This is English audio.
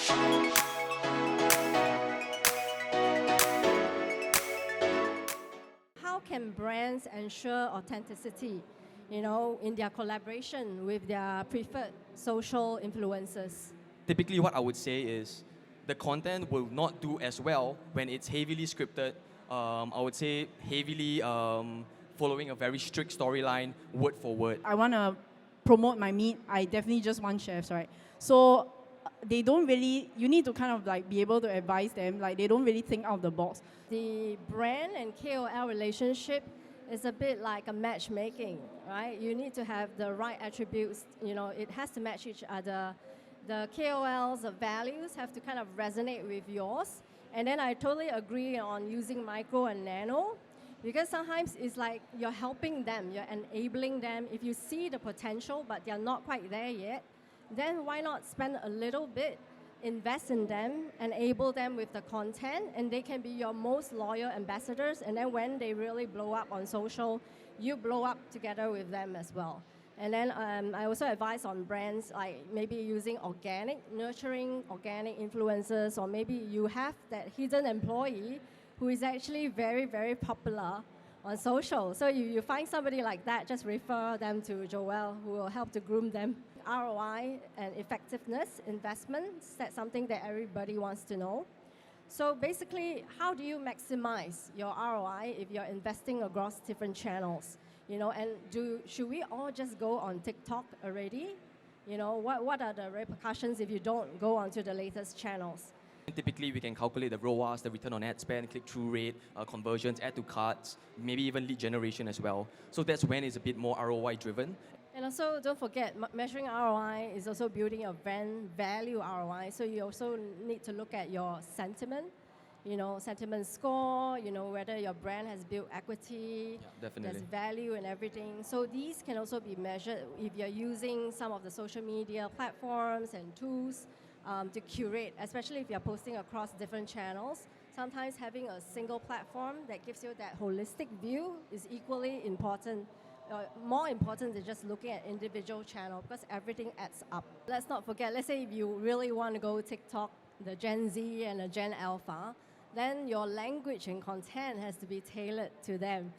How can brands ensure authenticity, in their collaboration with their preferred social influencers? Typically, what I would say is the content will not do as well when it's heavily scripted. I would say heavily following a very strict storyline, word for word. I want to promote my meat. I definitely just want chefs, right? So they don't really, you need to kind of like be able to advise them, like they don't really think out of the box. The brand and KOL relationship is a bit like a matchmaking, right? You need to have the right attributes, it has to match each other. The KOL's values have to kind of resonate with yours. And then I totally agree on using micro and nano, because sometimes it's like you're helping them, you're enabling them. If you see the potential but they're not quite there yet, then why not spend a little bit, invest in them, enable them with the content, and they can be your most loyal ambassadors. And then when they really blow up on social, you blow up together with them as well. And then I also advise on brands like maybe using nurturing organic influencers, or maybe you have that hidden employee who is actually very, very popular on social. So you find somebody like that, just refer them to Joelle, who will help to groom them. ROI and effectiveness, investments, that's something that everybody wants to know. So basically, how do you maximize your ROI if you're investing across different channels? And should we all just go on TikTok already? What are the repercussions if you don't go onto the latest channels? Typically, we can calculate the ROAS, the return on ad spend, click-through rate, conversions, add to carts, maybe even lead generation as well. So that's when it's a bit more ROI driven. And also, don't forget, measuring ROI is also building your brand value ROI. So you also need to look at your sentiment, sentiment score, whether your brand has built equity, definitely. there's value and everything. So these can also be measured if you're using some of the social media platforms and tools to curate, especially if you're posting across different channels. Sometimes having a single platform that gives you that holistic view is equally important. More important than just looking at individual channel, because everything adds up. Let's not forget, let's say if you really want to go TikTok, the Gen Z and the Gen Alpha, then your language and content has to be tailored to them.